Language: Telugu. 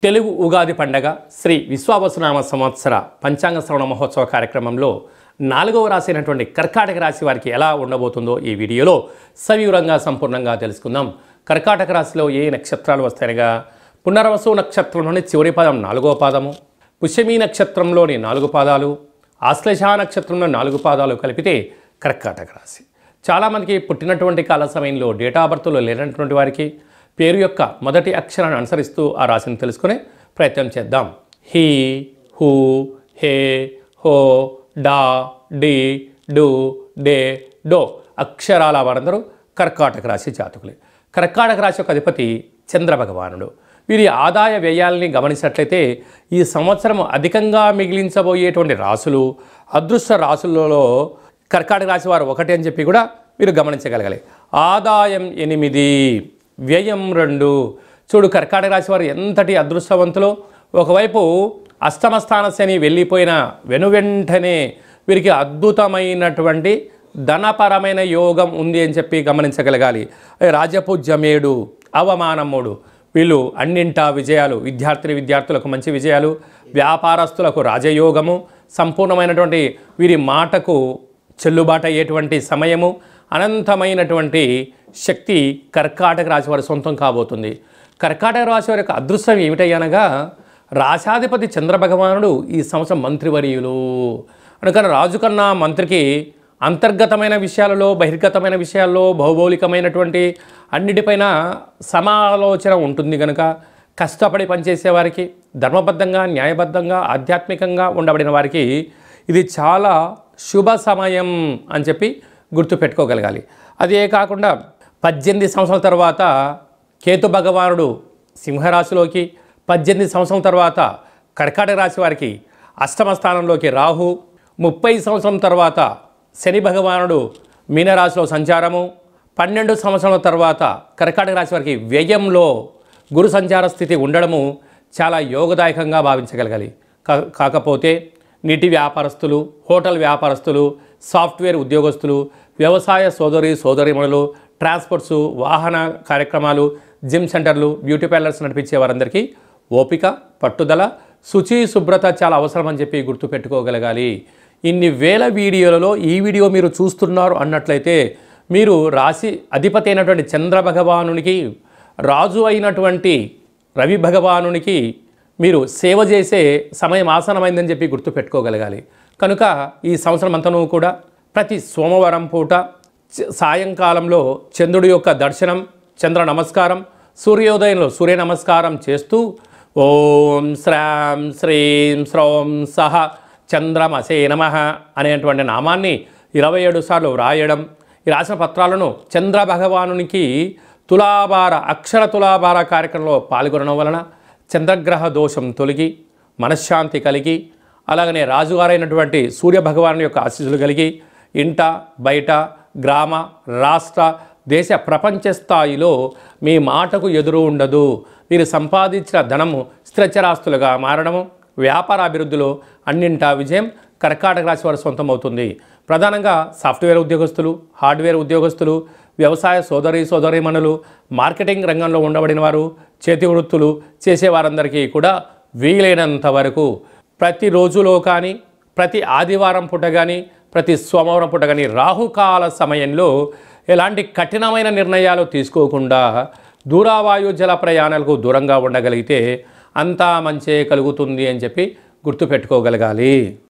తెలుగు ఉగాది పండగ శ్రీ విశ్వావసునామ సంవత్సర పంచాంగ శ్రవణ మహోత్సవ కార్యక్రమంలో 4వ రాశి అయినటువంటి కర్కాటక రాశి వారికి ఎలా ఉండబోతుందో ఈ వీడియోలో సవివరంగా సంపూర్ణంగా తెలుసుకుందాం. కర్కాటక రాశిలో ఏ నక్షత్రాలు వస్తాయనగా పునర్వసు నక్షత్రంలోని చివరి పాదం 4వ పాదము, పుష్యమీ నక్షత్రంలోని 4 పాదాలు, ఆశ్లేష నక్షత్రంలో 4 పాదాలు కలిపితే కర్కాటక రాశి. చాలామందికి పుట్టినటువంటి కాల సమయంలో డేటా ఆఫ్ బర్త్లో లేనటువంటి వారికి పేరు యొక్క మొదటి అక్షరాన్ని అనుసరిస్తూ ఆ రాశిని తెలుసుకునే ప్రయత్నం చేద్దాం. హీ, హూ, హే, హో, డా, డి, డు, డే, డో అక్షరాల వారందరూ కర్కాటక రాశి జాతకులే. కర్కాటక రాశి యొక్క అధిపతి చంద్రభగవానుడు. వీరి ఆదాయ వ్యయాలని గమనించినట్లయితే ఈ సంవత్సరం అధికంగా మిగిలించబోయేటువంటి రాశులు, అదృష్ట రాశులలో కర్కాటక రాశి వారు ఒకటి అని చెప్పి కూడా మీరు గమనించగలగాలి. ఆదాయం 8, వ్యయం 2. చూడు, కర్కాటక రాశి వారు ఎంతటి అదృష్టవంతులో. ఒకవైపు అష్టమస్థాన శని వెళ్ళిపోయిన వెనువెంటనే వీరికి అద్భుతమైనటువంటి ధనపరమైన యోగం ఉంది అని చెప్పి గమనించగలగాలి. రాజపూజ్యమేడు, అవమానముడు, వీళ్ళు అన్నింటా విజయాలు. విద్యార్థులకు మంచి విజయాలు, వ్యాపారస్తులకు రాజయోగము, సంపూర్ణమైనటువంటి వీరి మాటకు చెల్లుబాటు అయ్యేటువంటి సమయము, అనంతమైనటువంటి శక్తి కర్కాటక రాశి వారి సొంతం కాబోతుంది. కర్కాటక రాశి వారి యొక్క అదృష్టం ఏమిటయ్యనగా రాశాధిపతి చంద్రభగవానుడు ఈ సంవత్సరం మంత్రివర్యులు. అందుకని రాజు కన్నా మంత్రికి అంతర్గతమైన విషయాలలో, బహిర్గతమైన విషయాల్లో, భౌగోళికమైనటువంటి అన్నిటిపైన సమాలోచన ఉంటుంది. కనుక కష్టపడి పనిచేసే వారికి, ధర్మబద్ధంగా, న్యాయబద్ధంగా, ఆధ్యాత్మికంగా ఉండబడిన వారికి ఇది చాలా శుభ సమయం అని చెప్పి గుర్తుపెట్టుకోగలగాలి. అదే కాకుండా 18 సంవత్సరాల తర్వాత కేతు భగవానుడు సింహరాశిలోకి, 18 సంవత్సరాల తర్వాత కర్కాటక రాశి వారికి అష్టమ స్థానంలోకి రాహు, 30 సంవత్సరం తర్వాత శని భగవానుడు మీనరాశిలో సంచారము, 12 సంవత్సరాల తర్వాత కర్కాటక రాశి వారికి వ్యయంలో గురు సంచార స్థితి ఉండడము చాలా యోగదాయకంగా భావించగలగాలి. కాకపోతే నీటి వ్యాపారస్తులు, హోటల్ వ్యాపారస్తులు, సాఫ్ట్వేర్ ఉద్యోగస్తులు, వ్యవసాయ సోదరీమణులు, ట్రాన్స్పోర్ట్స్, వాహన కార్యక్రమాలు, జిమ్ సెంటర్లు, బ్యూటీ పార్లర్స్ నడిపించే వారందరికీ ఓపిక, పట్టుదల, శుచి, శుభ్రత చాలా అవసరం అని చెప్పి గుర్తుపెట్టుకోగలగాలి. ఇన్ని వేల వీడియోలలో ఈ వీడియో మీరు చూస్తున్నారు అన్నట్లయితే మీరు రాశి అధిపతి అయినటువంటి చంద్ర భగవానునికి, రాజు అయినటువంటి రవి భగవానునికి మీరు సేవ చేసే సమయం ఆసనమైందని చెప్పి గుర్తుపెట్టుకోగలగాలి. కనుక ఈ సంవత్సరం అంతనూ కూడా ప్రతి సోమవారం పూట సాయంకాలంలో చంద్రుడి యొక్క దర్శనం, చంద్ర నమస్కారం, సూర్యోదయంలో సూర్య నమస్కారం చేస్తూ ఓం శ్రాం శ్రీం శ్రౌం సహ చంద్రమసే నమః అనేటువంటి నామాన్ని 27 సార్లు వ్రాయడం. ఈ రాసిన పత్రాలను చంద్ర భగవానునికి అక్షర తులాభార కార్యక్రమంలో పాల్గొనడం వలన చంద్రగ్రహ దోషం తొలగి మనశ్శాంతి కలిగి, అలాగనే రాజుగారైనటువంటి సూర్య భగవాను యొక్క ఆశీస్సులు కలిగి ఇంట, బయట, గ్రామ, రాష్ట్ర, దేశ, ప్రపంచ స్థాయిలో మీ మాటకు ఎదురు ఉండదు. మీరు సంపాదించిన ధనము స్థిరచరాస్తులుగా మారడము, వ్యాపార అభివృద్ధిలో అన్నింటా విజయం కర్కాటక రాశి వారి సొంతమవుతుంది. ప్రధానంగా సాఫ్ట్వేర్ ఉద్యోగస్తులు, హార్డ్వేర్ ఉద్యోగస్తులు, వ్యవసాయ సోదరీమణులు, మార్కెటింగ్ రంగంలో ఉండబడిన వారు, చేతి వృత్తులు చేసేవారందరికీ కూడా వీలైనంత వరకు ప్రతి రోజులో కానీ, ప్రతి ఆదివారం పూట కానీ, ప్రతి సోమవారం పూట కానీ రాహుకాల సమయంలో ఎలాంటి కఠినమైన నిర్ణయాలు తీసుకోకుండా దూరావాయు జల ప్రయాణాలకు దూరంగా ఉండగలిగితే అంతా మంచే కలుగుతుంది అని చెప్పి గుర్తుపెట్టుకోగలగాలి.